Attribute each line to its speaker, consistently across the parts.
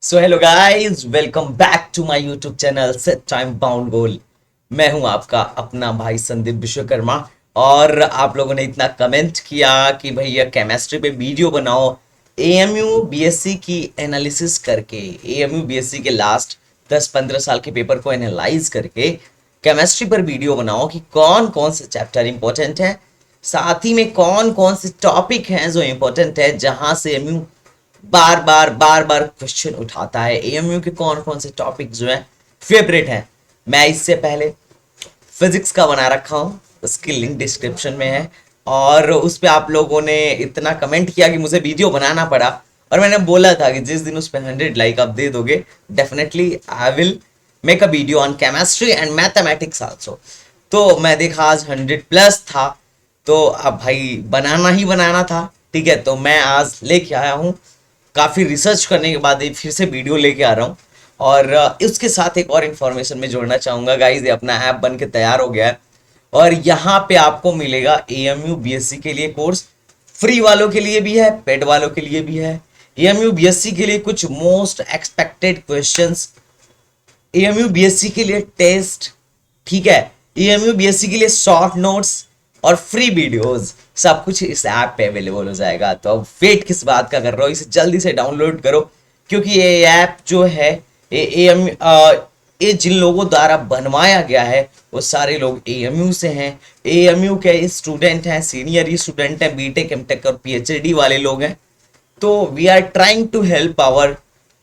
Speaker 1: So hello guys, welcome back to my YouTube channel set time bound goal. मैं हूं आपका अपना भाई संदीप विश्वकर्मा। और आप लोगों ने इतना कमेंट किया कि भैया केमिस्ट्री पे वीडियो बनाओ, एएमयू बीएससी की एनालिसिस करके, एएमयू बीएससी के लास्ट 10-15 साल के पेपर को एनालाइज करके केमिस्ट्री पर वीडियो बनाओ कि कौन कौन से चैप्टर इंपॉर्टेंट है, साथ ही में कौन कौन से टॉपिक हैं जो इंपॉर्टेंट है, जहां से एएमयू बार बार क्वेश्चन उठाता है। एएमयू के कौन कौन से टॉपिक जो है फेवरेट हैं। मैं इससे पहले फिजिक्स का बना रखा हूँ, उसकी लिंक डिस्क्रिप्शन में है। और उस पे आप लोगों ने इतना कमेंट किया कि मुझे वीडियो बनाना पड़ा, और मैंने बोला था कि जिस दिन उस पर 100 लाइक आप दे दोगे, definitely I will make a video on chemistry and mathematics also. तो मैं देखा आज 100+ था, तो अब भाई बनाना ही बनाना था। ठीक है, तो मैं आज लेके आया हूँ, काफ़ी रिसर्च करने के बाद एक फिर से वीडियो लेके आ रहा हूँ। और उसके साथ एक और इन्फॉर्मेशन में जोड़ना चाहूँगा गाइज, ये अपना ऐप बन के तैयार हो गया है। और यहाँ पे आपको मिलेगा एएमयू बीएससी के लिए कोर्स, फ्री वालों के लिए भी है, पेड वालों के लिए भी है। एएमयू बीएससी के लिए कुछ most expected questions, AMU BSc के लिए टेस्ट, ठीक है, एएमयू बीएससी के लिए शॉर्ट नोट्स और फ्री वीडियोस, सब कुछ इस ऐप पे अवेलेबल हो जाएगा। तो अब वेट किस बात का कर रहे हो, इसे जल्दी से डाउनलोड करो, क्योंकि ये ऐप जो है, ये एएम ये जिन लोगों द्वारा बनवाया गया है वो सारे लोग एएमयू से हैं, एएमयू के स्टूडेंट हैं, सीनियर स्टूडेंट हैं, बीटेक एमटेक और पीएचडी वाले लोग हैं। तो we are trying to help our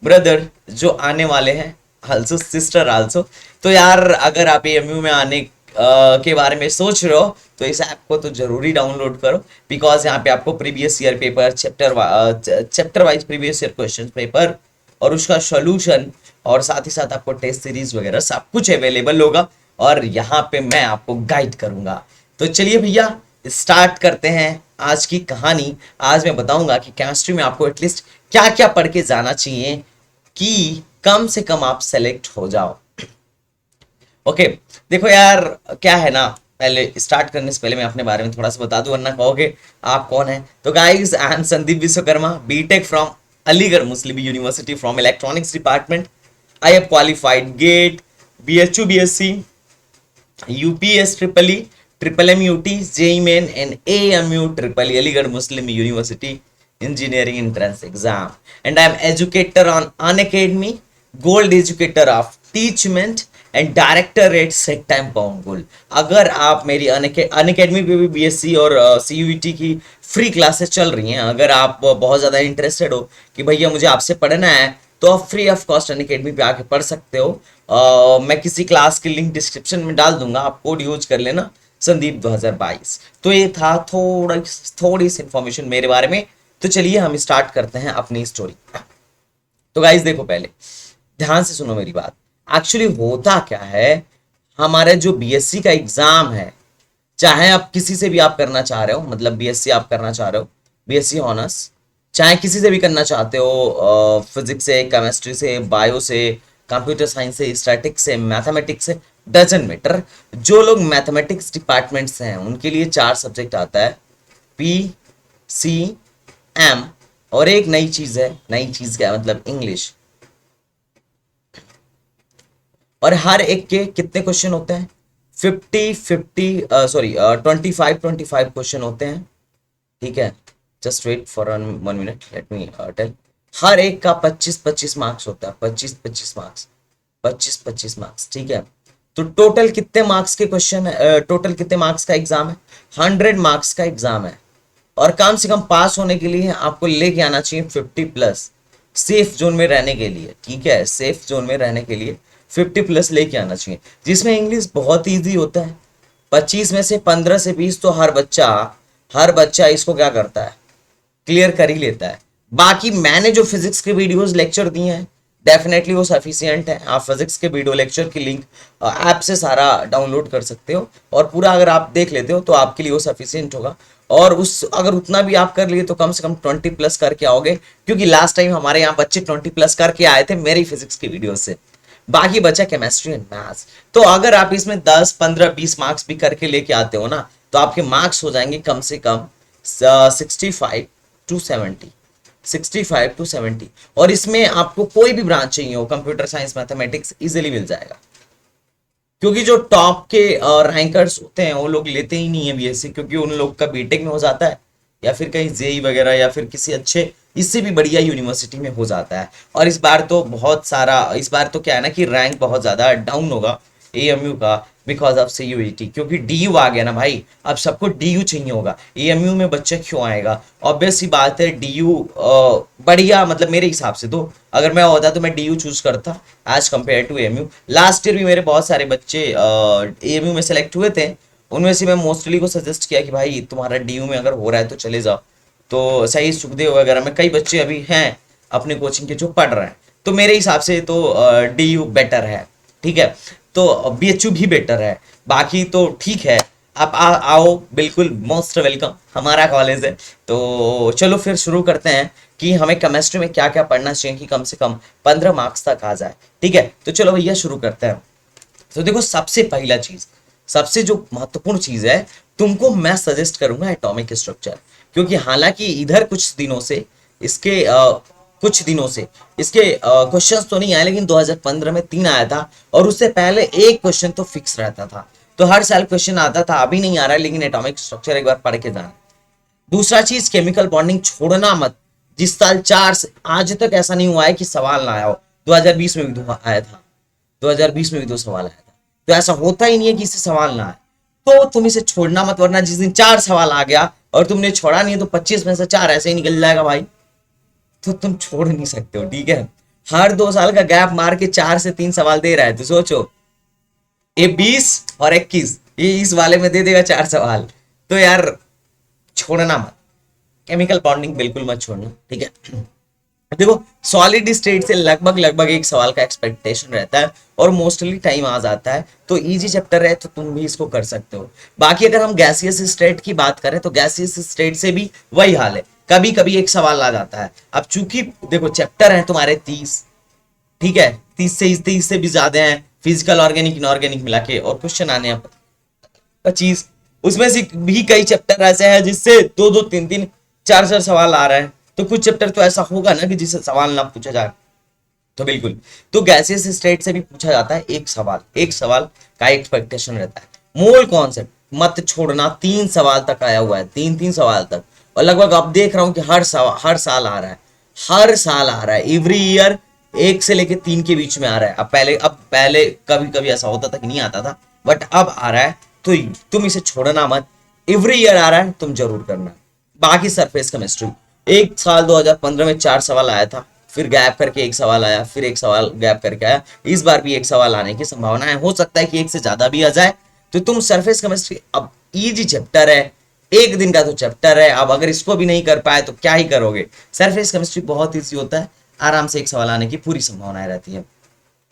Speaker 1: brother जो आने वाले हैं, आल्सो सिस्टर आल्सो। तो यार, अगर आप एएमयू में आने के बारे में सोच रहे हो तो इस ऐप को तो जरूरी डाउनलोड करो, बिकॉज यहाँ पे आपको previous year paper, chapter wise previous year question paper और उसका सोल्यूशन, और साथ ही साथ आपको टेस्ट सीरीज वगैरह सब कुछ अवेलेबल होगा, और यहाँ पे मैं आपको गाइड करूंगा। तो चलिए भैया, स्टार्ट करते हैं आज की कहानी। आज मैं बताऊंगा कि केमिस्ट्री में आपको एटलीस्ट क्या क्या पढ़ के जाना चाहिए कि कम से कम आप सेलेक्ट हो जाओ। ओके, देखो यार, क्या है ना, पहले स्टार्ट करने से पहले मैं अपने बारे में थोड़ा सा बता दूं, वरना कहोगे आप कौन है। तो guys, I am Sandeep Vishwakarma, BTech from Aligarh Muslim University from electronics department. I have qualified GATE, BHU BSc, UPS triple E, triple M UT, JEE Main and AMU triple E Aligarh Muslim University engineering entrance exam, and I am educator on Unacademy, gold educator of teachment and director at set time pound gold। अगर आप मेरी Unacademy पे भी BSc और CUET की free classes चल रही हैं, अगर आप बहुत ज़्यादा इंटरेस्टेड हो कि भैया मुझे आपसे पढ़ना है, तो आप फ्री ऑफ कॉस्ट अनअकैडमी पे आके पढ़ सकते हो। मैं किसी क्लास की लिंक डिस्क्रिप्शन में डाल दूंगा, आप कोड यूज कर लेना, संदीप 2022। तो ये था थोड़ी सी इंफॉर्मेशन मेरे बारे में। तो चलिए हम स्टार्ट करते हैं अपनी स्टोरी। तो गाइस देखो, पहले ध्यान से सुनो मेरी बात। एक्चुअली होता क्या है, हमारा जो बीएससी का एग्जाम है, चाहे आप किसी से भी आप करना चाह रहे हो, मतलब बीएससी आप करना चाह रहे हो, बीएससी ऑनर्स, चाहे किसी से भी करना चाहते हो, फिजिक्स से, केमिस्ट्री से, बायो से, कंप्यूटर साइंस से, स्टैटिक्स से, मैथमेटिक्स से, डजंट मैटर। जो लोग मैथमेटिक्स डिपार्टमेंट से हैं उनके लिए 4 सब्जेक्ट आता है, पी, सी, एम, और एक नई चीज है। नई चीज क्या मतलब? इंग्लिश। और हर एक के कितने क्वेश्चन होते हैं? 25 क्वेश्चन होते हैं। ठीक है, just wait for 1 minute, let me tell. हर एक का 25-25 मार्क्स होता है, 25-25 मार्क्स, 25-25 मार्क्स। ठीक है, तो टोटल कितने मार्क्स के क्वेश्चन है, टोटल कितने मार्क्स का एग्जाम है? 100 मार्क्स का एग्जाम है। और कम से कम पास होने के लिए आपको लेके आना चाहिए 50+, सेफ जोन में रहने के लिए। ठीक है, सेफ जोन में रहने के लिए 50+ लेके आना चाहिए, जिसमें इंग्लिश बहुत इजी होता है। 25 में से 15 से 20 तो हर बच्चा इसको क्या करता है, क्लियर कर ही लेता है। बाकी मैंने जो फिजिक्स के वीडियोस लेक्चर दिए हैं, डेफिनेटली वो सफिशियंट है। आप फिजिक्स के वीडियो लेक्चर की लिंक ऐप से सारा डाउनलोड कर सकते हो, और पूरा अगर आप देख लेते हो तो आपके लिए वो सफिशियंट होगा। और उस अगर उतना भी आप कर लिए तो कम से कम 20+ करके आओगे, क्योंकि लास्ट टाइम हमारे यहाँ बच्चे 20+ करके आए थे मेरी फिजिक्स की वीडियो से। बाकी बचा केमिस्ट्री एंड मैथ्स। तो अगर आप इसमें 10, 15, 20 मार्क्स भी करके लेके आते हो ना, तो आपके मार्क्स हो जाएंगे कम से कम 65 to 70। 65 to 70। और इसमें आपको कोई भी ब्रांच चाहिए हो, कंप्यूटर साइंस, मैथमेटिक्स, इजीली मिल जाएगा। क्योंकि जो टॉप के रैंकर्स होते हैं वो लोग लेते ही नहीं है बीएससी, क्योंकि उन लोग का बीटेक में हो जाता है या फिर कहीं जेई वगैरह या फिर किसी अच्छे इससे भी बढ़िया यूनिवर्सिटी में हो जाता है। और इस बार तो बहुत सारा, इस बार तो क्या है ना कि रैंक बहुत ज़्यादा डाउन होगा एएमयू का, बिकॉज ऑफ सीयूईटी, क्योंकि डीयू आ गया ना भाई, अब सबको डीयू चाहिए होगा। एएमयू में बच्चा क्यों आएगा? ऑब्वियस सी बात है, डीयू बढ़िया, मतलब मेरे हिसाब से तो अगर मैं होता तो मैं डीयू चूज करता as compare to AMU. Last year भी मेरे बहुत सारे बच्चे एएमयू में सेलेक्ट हुए थे, उनमें से मैं मोस्टली को सजेस्ट किया कि भाई तुम्हारा डीयू में अगर हो रहा है तो चले जाओ। तो सही सुखदेव वगैरह में कई बच्चे अभी हैं अपने कोचिंग के जो पढ़ रहे हैं, तो मेरे हिसाब से तो डीयू बेटर है। ठीक है, तो बीएचयू भी बेटर है। बाकी तो ठीक है, आप आओ, बिल्कुल मोस्ट वेलकम, हमारा कॉलेज है। तो चलो फिर शुरू करते हैं कि हमें केमिस्ट्री में क्या क्या पढ़ना चाहिए कि कम से कम 15 मार्क्स तक आ जाए। ठीक है, तो चलो भैया शुरू करते हैं। तो देखो, सबसे पहला चीज, सबसे जो महत्वपूर्ण चीज है, तुमको मैं सजेस्ट करूंगा एटॉमिक स्ट्रक्चर। क्योंकि हालांकि इधर कुछ दिनों से इसके क्वेश्चंस तो नहीं आए, लेकिन 2015 में 3 आया था, और उससे पहले एक क्वेश्चन तो फिक्स रहता था। तो हर साल क्वेश्चन आता था, अभी नहीं आ रहा है, लेकिन एटॉमिक स्ट्रक्चर एक बार पढ़ के जाना। दूसरा चीज, केमिकल बॉन्डिंग छोड़ना मत। जिस साल 4 से आज तक ऐसा नहीं हुआ है कि सवाल ना आया हो। 2020 में भी 2 आया था, 2020 में भी 2 सवाल आया था। तो ऐसा होता ही नहीं है कि इससे सवाल ना आए। तो तुम इसे छोड़ना मत, वरना जिस दिन 4 सवाल आ गया और तुमने छोड़ा नहीं है तो 25 में से 4 ऐसे ही निकल जाएगा भाई। तो तुम छोड़ नहीं सकते हो। ठीक है, हर 2 साल का गैप मार के 4 से 3 सवाल दे रहा है, तो सोचो ये 20 और 21, ये इस वाले में दे देगा 4 सवाल। तो यार छोड़ना मत, केमिकल बॉन्डिंग बिल्कुल मत छोड़ना। ठीक है, देखो सॉलिड स्टेट से लगभग लगभग एक सवाल का एक्सपेक्टेशन रहता है और मोस्टली टाइम आ जाता है। तो इजी चैप्टर है, तो तुम भी इसको कर सकते हो। बाकी अगर हम गैसियस स्टेट की बात करें तो गैसियस स्टेट से भी वही हाल है, कभी कभी एक सवाल आ जाता है। अब चूंकि देखो चैप्टर है तुम्हारे 30, ठीक है, 30 से भी ज्यादा है, फिजिकल, ऑर्गेनिक, इनऑर्गेनिक मिला के, और क्वेश्चन आने हैं 25। उसमें से भी कई चैप्टर ऐसे हैं जिससे 2-2, 3-3, 4-4 सवाल आ रहे हैं। तो कुछ चैप्टर तो ऐसा होगा ना कि जिससे सवाल ना पूछा जाए। तो बिल्कुल, तो गैसियस स्टेट से भी पूछा जाता है एक सवाल का एक्सपेक्टेशन रहता है। मोल कॉन्सेप्ट मत छोड़ना, 3 सवाल तक आया हुआ है, 3-3 सवाल तक। और लगभग अब देख रहा हूं कि हर साल आ रहा है, हर साल आ रहा है, एवरी ईयर 1 से लेके 3 के बीच में आ रहा है। अब पहले कभी कभी ऐसा होता था कि नहीं आता था, बट अब आ रहा है। तो तुम इसे छोड़ना मत, एवरी ईयर आ रहा है, तुम जरूर करना। बाकी सरफेस केमिस्ट्री, एक साल 2015 में 4 सवाल आया था, फिर गैप करके एक सवाल आया, फिर एक सवाल गैप करके आया। इस बार भी एक सवाल आने की संभावना है, हो सकता है कि एक से ज्यादा भी आ जाए। तो तुम सरफेस केमिस्ट्री, अब इजी चैप्टर है, एक दिन का तो चैप्टर है, अब अगर इसको भी नहीं कर पाए तो क्या ही करोगे। सरफेस केमिस्ट्री बहुत ईजी होता है, आराम से एक सवाल आने की पूरी संभावनाएं रहती है।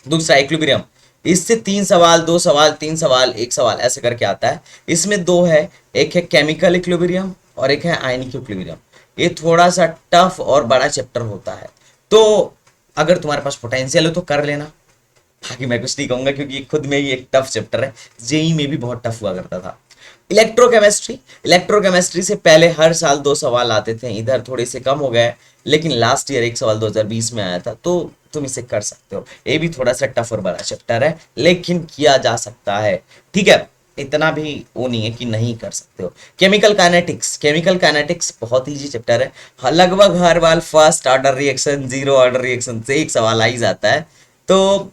Speaker 1: दूसरा इक्विलिब्रियम, इससे 3 सवाल, 2 सवाल, 3 सवाल, 1 सवाल ऐसे करके आता है। इसमें 2 है, एक है केमिकल इक्विलिब्रियम और एक है आयनिक इक्विलिब्रियम। ये थोड़ा सा टफ और बड़ा चैप्टर होता है, तो अगर तुम्हारे पास पोटेंशियल हो तो कर लेना। बाकी मैं कुछ नहीं कहूंगा, क्योंकि खुद में ही एक टफ चैप्टर है, जेई में भी बहुत टफ हुआ करता था। इलेक्ट्रोकेमिस्ट्री से पहले हर साल 2 सवाल आते थे, इधर थोड़े से कम हो गए, लेकिन लास्ट ईयर 1 सवाल 2020 में आया था। तो तुम इसे कर सकते हो, ये भी थोड़ा सा टफ और बड़ा चैप्टर है, लेकिन किया जा सकता है। ठीक है, इतना भी वो नहीं है कि नहीं कर सकते हो। केमिकल काइनेटिक्स बहुत इजी चैप्टर है, लगभग हर बार first order reaction, zero order reaction से एक सवाल आ ही जाता है। तो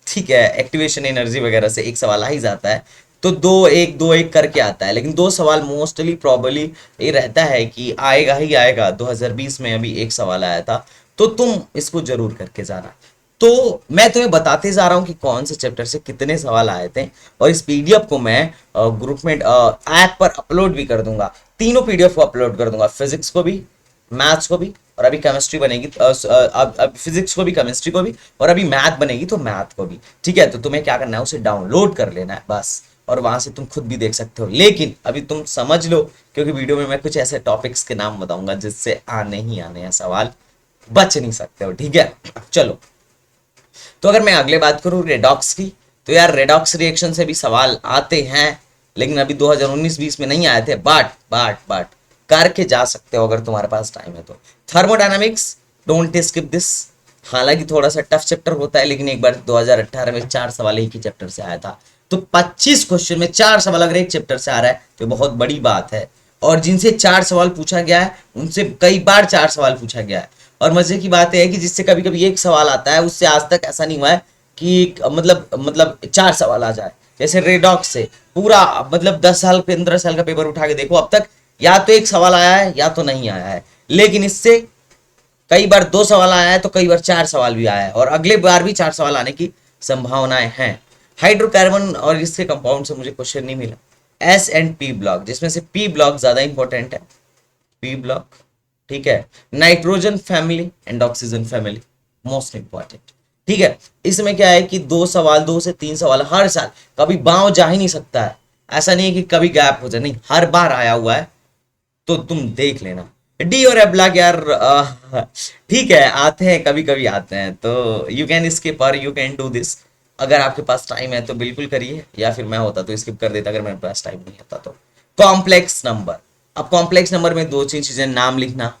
Speaker 1: ठीक है, एक्टिवेशन एनर्जी वगैरह से एक सवाल आ ही जाता है। तो 2-1 करके आता है, लेकिन 2 सवाल मोस्टली प्रॉबली ये रहता है कि आएगा ही आएगा। 2020 में अभी एक सवाल आया था, तो तुम इसको जरूर करके जाना। तो मैं तुम्हें बताते जा रहा हूँ कि कौन से चैप्टर से कितने सवाल आए थे, और इस पीडीएफ को मैं ग्रुप में ऐप पर अपलोड भी कर दूंगा। तीनों पीडीएफ को अपलोड कर दूंगा, फिजिक्स को भी, मैथ्स को भी, और अभी केमिस्ट्री बनेगी, अब फिजिक्स को भी, केमिस्ट्री को भी, और अभी मैथ बनेगी तो मैथ को भी। ठीक है, तो तुम्हें क्या करना है, उसे डाउनलोड कर लेना है बस, और वहां से तुम खुद भी देख सकते हो। लेकिन अभी तुम समझ लो, क्योंकि वीडियो में मैं कुछ ऐसे टॉपिक्स के नाम बताऊंगा जिससे आने ही आने हैं सवाल, बच नहीं सकते हो। ठीक है, चलो। तो अगर मैं अगले बात करूं रेडॉक्स की, तो यार रेडॉक्स रिएक्शन से भी सवाल आते हैं, लेकिन अभी 2019-20 में नहीं आए थे, बट करके जा सकते हो अगर तुम्हारे पास टाइम है तो। Thermodynamics, don't skip this. हालांकि थोड़ा सा टफ चैप्टर होता है, लेकिन एक बार 2018 में 4 सवाल एक ही चैप्टर से आया था, तो 25 क्वेश्चन में 4 सवाल अगर एक चैप्टर से आ रहा है तो बहुत बड़ी बात है। और जिनसे 4 सवाल पूछा गया है उनसे कई बार 4 सवाल पूछा गया है। और मजे की बात है कि जिससे कभी कभी एक सवाल आता है, उससे आज तक ऐसा नहीं हुआ है कि मतलब 4 सवाल आ जाए। जैसे रेडॉक्स से पूरा मतलब 10 साल 15 साल का पेपर उठा के देखो, अब तक या तो एक सवाल आया है या तो नहीं आया है। लेकिन इससे कई बार 2 सवाल आया है तो कई बार 4 सवाल भी आया है, और अगले बार भी 4 सवाल आने की संभावनाएं हैं। हाइड्रोकार्बन और इसके कंपाउंड से मुझे क्वेश्चन नहीं मिला। एस एंड पी ब्लॉक, जिसमें से पी ब्लॉक ज्यादा इंपॉर्टेंट है, पी ब्लॉक, ठीक है। Nitrogen family and oxygen family most important, ठीक है। इसमें क्या है कि 2 सवाल, 2 से 3 सवाल हर साल, कभी बाँव जा ही नहीं सकता है। ऐसा नहीं है कि कभी गैप हो जाए, नहीं, हर बार आया हुआ है, तो तुम देख लेना। डी और एफ ब्लॉक यार ठीक है, आते हैं, कभी कभी आते हैं, तो यू कैन स्किप और यू कैन डू दिस। अगर आपके पास टाइम है तो बिल्कुल करिए, या फिर मैं होता तो स्किप कर देता अगर मेरे पास टाइम नहीं होता तो। कॉम्प्लेक्स नंबर, अब कॉम्प्लेक्स नंबर में 2 3 चीजें, नाम लिखना,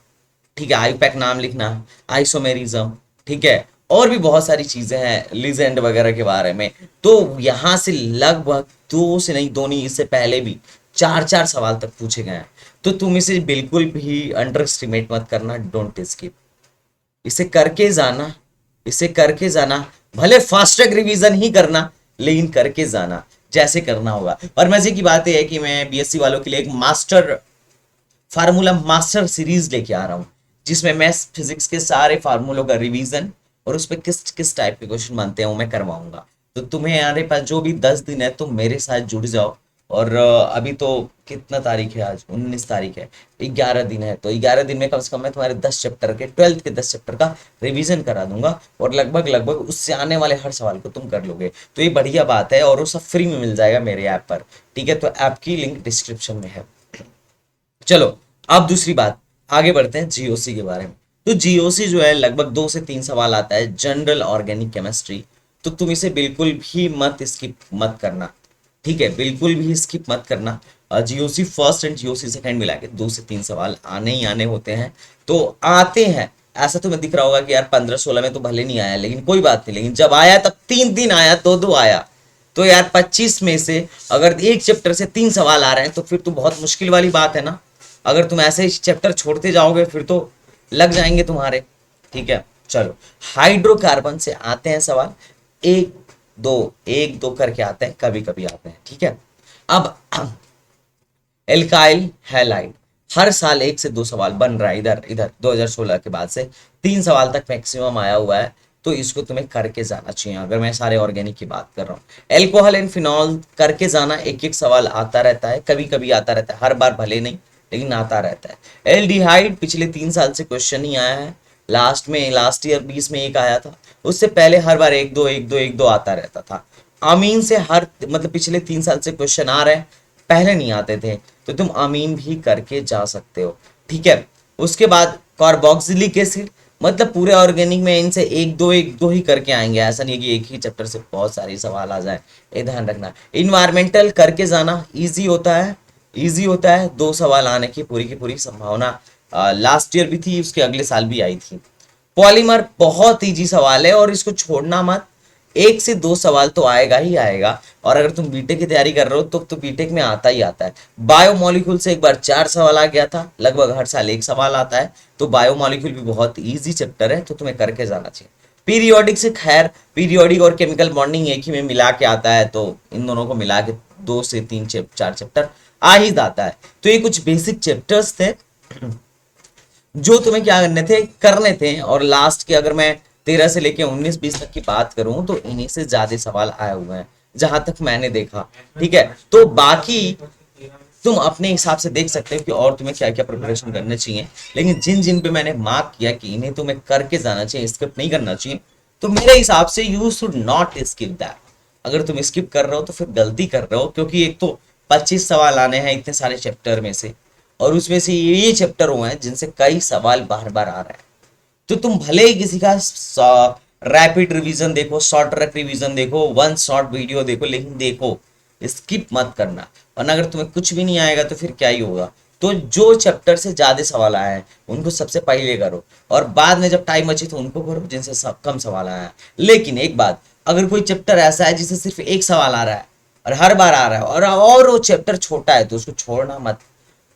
Speaker 1: ठीक है, आईपैक नाम लिखना, आइसोमेरिज्म, ठीक है, और भी बहुत सारी चीजें हैं लीजेंड वगैरह के बारे में। तो यहां से लगभग 2 से नहीं, इससे पहले भी 4 4 सवाल तक पूछे गए हैं। तो तुम इसे बिल्कुल भी अंडर एस्टिमेट मत करना, डोंट स्किप, इसे करके जाना, इसे करके जाना। भले फास्ट ट्रैक रिवीजन ही करना, लेकिन करके जाना जैसे करना होगा। और मजे की बात यह है कि मैं बीएससी वालों के लिए एक मास्टर फार्मूला मास्टर सीरीज लेके आ रहा हूँ, जिसमें मैथ्स फिजिक्स के सारे फार्मूलों का रिवीजन और उस पर किस किस टाइप के क्वेश्चन बनते हैं वो मैं करवाऊंगा। तो तुम्हें आने पास जो भी 10 दिन है तुम मेरे साथ जुड़ जाओ। और अभी तो कितना तारीख है, आज 19 तारीख है, 11 दिन है, तो 11 दिन में कम से कम मैं तुम्हारे 10 चैप्टर के, 12th के 10 चैप्टर का रिवीजन करा दूंगा, और लगभग लगभग उससे आने वाले हर सवाल को तुम कर लोगे। तो ये बढ़िया बात है, और वो सब फ्री में मिल जाएगा मेरे ऐप पर, ठीक है। तो ऐप की लिंक डिस्क्रिप्शन में है। चलो, अब दूसरी बात, आगे बढ़ते हैं जीओसी के बारे में। तो जीओसी जो है लगभग 2 से 3 सवाल आता है, जनरल ऑर्गेनिक केमिस्ट्री। तो तुम इसे बिल्कुल भी मत स्किप मत करना, ठीक है, बिल्कुल भी स्किप मत करना। GOC first and GOC second मिला के 2 से 3 सवाल आने ही आने होते हैं, तो आते हैं। ऐसा तुम्हें दिख रहा होगा कि यार 15 16 में तो भले नहीं आया, लेकिन कोई बात नहीं, लेकिन जब आया तब 3 दिन आया, 2 2 आया। तो यार 25 में से अगर एक चैप्टर से 3 सवाल आ रहे हैं तो फिर तो बहुत मुश्किल वाली बात है ना। अगर तुम ऐसे ही चैप्टर छोड़ते जाओगे फिर तो लग जाएंगे तुम्हारे, ठीक है। चलो, हाइड्रोकार्बन से आते हैं सवाल, एक एक दो करके आते हैं, कभी कभी आते हैं, ठीक है। अब एल्काइल हैलाइड, हर साल 1 से 2 सवाल बन रहा है, इधर इधर 2016 के बाद से 3 सवाल तक मैक्सिमम आया हुआ है। तो इसको तुम्हें करके जाना चाहिए, अगर मैं सारे ऑर्गेनिक की बात कर रहा हूँ। एल्कोहल एंड फिनॉल करके जाना, एक एक सवाल आता रहता है, कभी कभी आता रहता है, हर बार भले नहीं, लेकिन आता रहता है। एल्डिहाइड पिछले 3 साल से क्वेश्चन ही आया है, लास्ट ईयर 20 में एक आया था, उससे पहले हर बार एक दो आता रहता था। अमीन से हर मतलब पिछले 3 साल से क्वेश्चन आ रहे हैं, पहले नहीं आते थे, तो तुम अमीन भी करके जा सकते हो, ठीक है। उसके बाद कार्बोक्सिलिक एसिड, मतलब पूरे ऑर्गेनिक में इनसे एक दो ही करके आएंगे, ऐसा नहीं है कि एक ही चैप्टर से बहुत सारे सवाल आ जाए, ये ध्यान रखना। इन्वायरमेंटल करके जाना इजी होता है, इजी होता है, 2 सवाल आने की पूरी संभावना लास्ट ईयर भी थी, उसके अगले साल भी आई थी। पॉलीमर बहुत इजी सवाल है और इसको छोड़ना मत, 1 से 2 सवाल तो आएगा ही आएगा। और अगर तुम बीटेक की तैयारी कर रहे हो तो बीटेक में आता ही आता है। बायोमोलिक्यूल से एक बार 4 सवाल आ गया था, लगभग हर साल 1 सवाल आता है, तो बायोमोलिक्यूल भी बहुत इजी चैप्टर है, तो तुम्हें करके जाना चाहिए। पीरियोडिक से खैर, पीरियोडिक और केमिकल बॉन्डिंग एक ही में मिला के आता है, तो इन दोनों को मिला के 2 से 4 चैप्टर आ ही जाता है। तो ये कुछ बेसिक चैप्टर्स थे जो तुम्हें क्या करने थे। और लास्ट के अगर मैं 13 से लेके 19 20 तक की बात करूं तो इन्हीं से ज्यादा सवाल आए हुए हैं, जहां तक मैंने देखा, ठीक है। तो बाकी तुम अपने हिसाब से देख सकते हो कि और तुम्हें क्या क्या प्रिपरेशन करने चाहिए, लेकिन जिन जिन पे मैंने मार्क किया कि इन्हें तुम्हें करके जाना चाहिए, स्किप नहीं करना चाहिए, तो मेरे हिसाब से you should not skip that. अगर तुम स्किप कर रहे हो तो फिर गलती कर रहे हो, क्योंकि एक तो 25 सवाल आने हैं इतने सारे चैप्टर में से, और उसमें से ये चैप्टर हुए हैं जिनसे कई सवाल बार बार आ रहे हैं। तो तुम भले ही किसी का रैपिड रिवीजन देखो, शॉर्ट ट्रैक रिवीजन देखो, वन शॉर्ट वीडियो देखो, लेकिन देखो, स्किप मत करना, वरना अगर तुम्हें कुछ भी नहीं आएगा तो फिर क्या ही होगा। तो जो चैप्टर से ज्यादा सवाल आए हैं उनको सबसे पहले करो, और बाद में जब टाइम बचे तो उनको करो जिनसे कम सवाल आया है। लेकिन एक बात, अगर कोई चैप्टर ऐसा है जिससे सिर्फ एक सवाल आ रहा है और हर बार आ रहा है और वो चैप्टर छोटा है, तो उसको छोड़ना मत,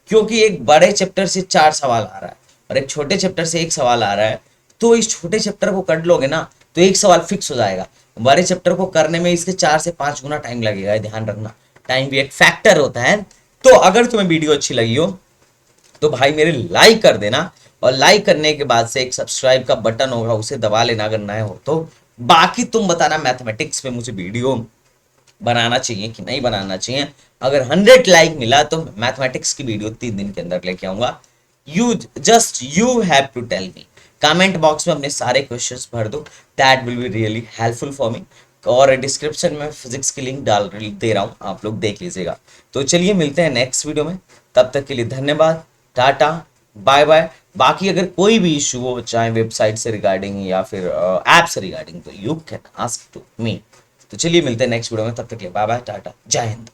Speaker 1: क्योंकि एक बड़े चैप्टर से 4 सवाल आ रहा है और एक छोटे चैप्टर से एक सवाल आ रहा है, तो इस छोटे चैप्टर को कर लोगे ना तो एक सवाल फिक्स हो जाएगा। बड़े चैप्टर को करने में इसके 4 से 5 गुना टाइम लगेगा, ध्यान रखना, टाइम भी एक फैक्टर होता है। तो अगर तुम्हें वीडियो अच्छी लगी हो तो भाई मेरे लाइक कर देना, और लाइक करने के बाद से एक सब्सक्राइब का बटन होगा उसे दबा लेना अगर नए हो तो। बाकी तुम बताना मैथमेटिक्स पे मुझे वीडियो बनाना चाहिए कि नहीं बनाना चाहिए। अगर 100 लाइक मिला तो मैथमेटिक्स की वीडियो 3 दिन के अंदर लेके आऊंगा। You have to tell me, comment box में अपने सारे क्वेश्चंस भर दो, that will be really helpful for me. और डिस्क्रिप्शन में फिजिक्स की लिंक डाल दे रहा हूँ, आप लोग देख लीजिएगा। तो चलिए मिलते हैं नेक्स्ट वीडियो में, तब तक के लिए धन्यवाद, टाटा, बाय बाय। बाकी अगर कोई भी इशू हो, चाहे वेबसाइट से रिगार्डिंग या फिर ऐप से रिगार्डिंग, तो you can ask to me. तो चलिए मिलते हैं नेक्स्ट वीडियो में, तब तक के लिए बाय बाय, टाटा, जय हिंद।